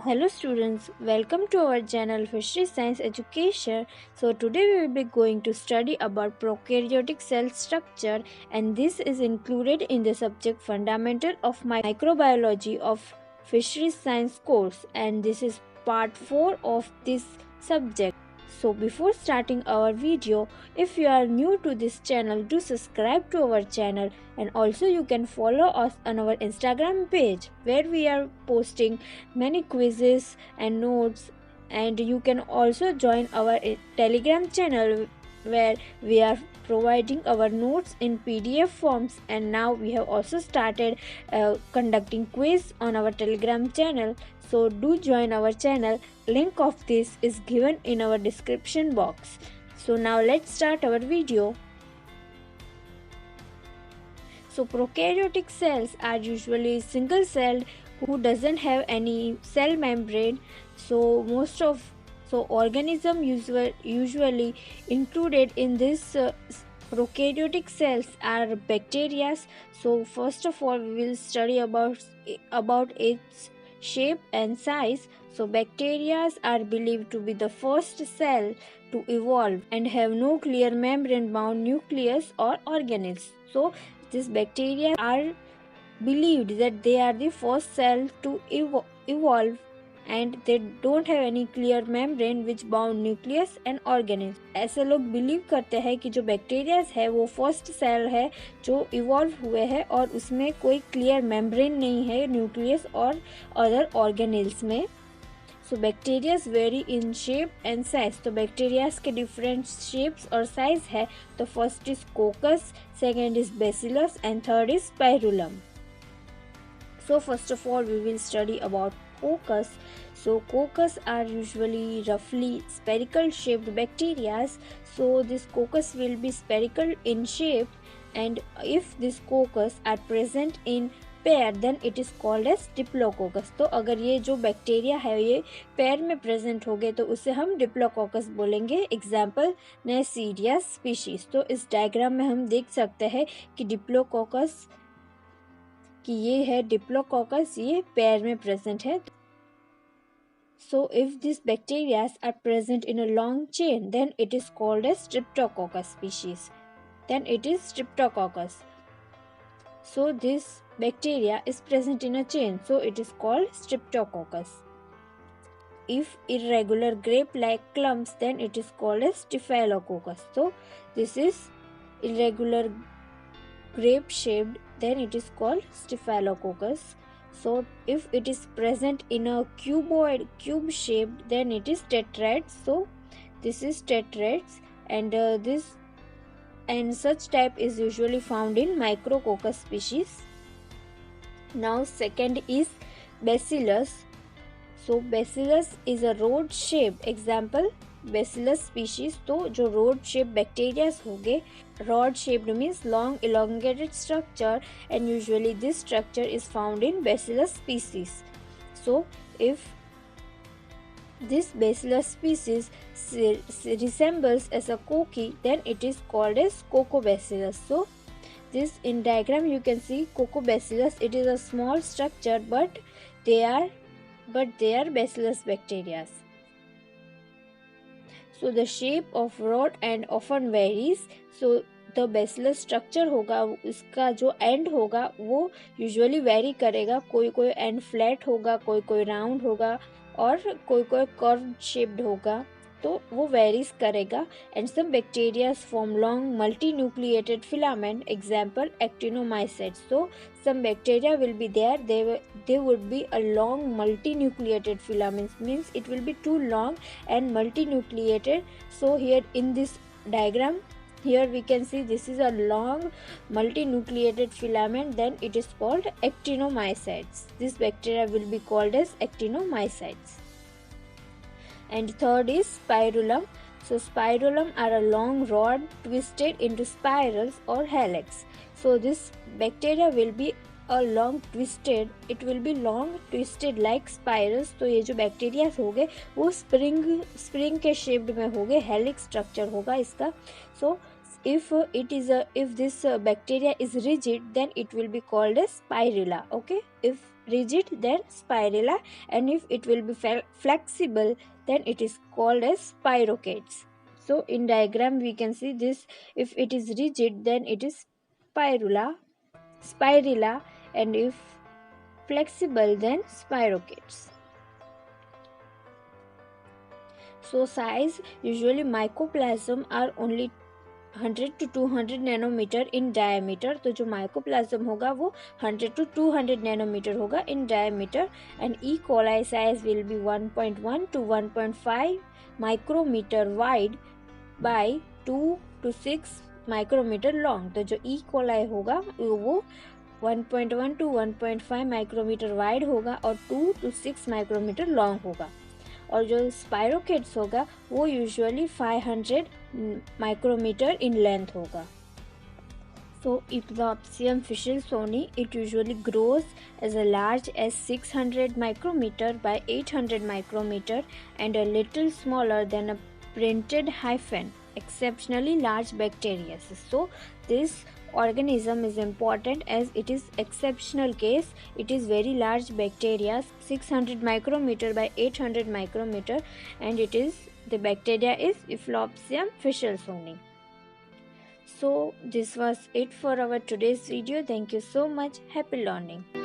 Hello students, welcome to our channel Fishery Science Education. So today we will be going to study about prokaryotic cell structure, and this is included in the subject Fundamental of Microbiology of Fishery Science course, and this is part 4 of this subject. So before starting our video, if you are new to this channel, do subscribe to our channel, and also you can follow us on our Instagram page where we are posting many quizzes and notes, and you can also join our Telegram channel where we are providing our notes in PDF forms. And now we have also started conducting quiz on our Telegram channel, so do join our channel. Link of this is given in our description box. So now let's start our video. So prokaryotic cells are usually single celled who doesn't have any cell membrane. So organism usually included in this prokaryotic cells are bacteria. So first of all we will study about its shape and size. So bacteria are believed to be the first cell to evolve and have no clear membrane bound nucleus or organelles. So these bacteria are believed that they are the first cell to evolve, and they don't have any clear membrane which bound nucleus and organelles. ऐसे लोग believe करते हैं कि जो bacterias है वो first cell है जो इवॉल्व हुए हैं और उसमें कोई क्लियर मेम्ब्रेन नहीं है न्यूक्लियस और अदर ऑर्गेनेल्स में. So bacteria vary in shape and size. तो bacteria के different shapes और size है. तो first is coccus, second is bacillus, and third is spirillum. So first of all we will study about coccus. So coccus are usually roughly spherical shaped bacteria. So this coccus will be spherical in shape, and if this coccus are present in pair then it is called as diplococcus. तो अगर ये जो bacteria है ये pair में present हो गए तो उसे हम डिप्लोकोकस बोलेंगे. Example Neisseria species. तो इस डायग्राम में हम देख सकते हैं कि डिप्लोकोकस कि ये है डिप्लोकोकस, ये पेयर में प्रेजेंट है. So if this bacterias are present in a long chain then it is called as streptococcus species. Then it is streptococcus. So this bacteria is present in a chain, so it is called Streptococcus. If irregular grape-like clumps, then it is called as Staphylococcus. So this is irregular grape-shaped, then it is called Staphylococcus. So if it is present in a cube-shaped, then it is tetrads. So this is tetrads, and such type is usually found in Micrococcus species. Now second is Bacillus. So Bacillus is a rod shaped. Example Bacillus species. तो जो rod shaped bacteria होंगे, rod shaped means long elongated structure, and usually this structure is found in Bacillus species. So if this Bacillus species resembles as a coqui, then it is called as Cocobacillus. So this in diagram you can see Cocobacillus. It is a small structure, but they are Bacillus bacteria. So the shape of rod end often varies. So the Bacillus structure होगा उसका जो end होगा वो usually vary करेगा. कोई end flat होगा, कोई round होगा और कोई कर्व शेप्ड होगा, तो वो वेरीज करेगा. And some bacterias form long multinucleated filament. Example actinomycetes. So some bacteria will be there, they would be a long multinucleated filaments, means it will be too long and multinucleated. So here in this diagram, here we can see this is a long multinucleated filament, then it is called actinomycetes. This bacteria will be called as actinomycetes. And third is spirillum. So spirillum are a long rod twisted into spirals or helix. So this bacteria will be a long twisted, it will be long twisted like spirals. तो ये जो bacteria होंगे वो spring के shaped में होंगे, helix structure होगा इसका. So if this bacteria is rigid, then it will be called as spirilla. Okay, if rigid, then spirilla, and if it will be flexible, then it is called as spirochetes. So in diagram we can see this. If it is rigid, then it is spirilla, and if flexible, then spirochetes. So size, usually mycoplasm are only 100 to 200 nanometer in diameter. तो जो mycoplasm होगा वो 100 to 200 nanometer होगा in diameter, and E. coli size will be 1.1 to 1.5 micrometer wide by 2 to 6 micrometer long. तो जो E. coli होगा वो 1.1 to 1.5 micrometer wide होगा और 2 to 6 माइक्रोमीटर लॉन्ग होगा, और जो स्पाइरोकेट्स होगा वो यूजुअली 500 माइक्रोमीटर इन लेंथ होगा. So Echinopsium fischelsoni, it usually grows as large as 600 micrometer by 800 micrometer and a little smaller than a printed hyphen. Exceptionally large bacteria. So this organism is important as it is exceptional case. It is very large bacteria, 600 micrometer by 800 micrometer, and it is, the bacteria is Echinopsium fischelsoni. So this was it for our today's video. Thank you so much. Happy learning.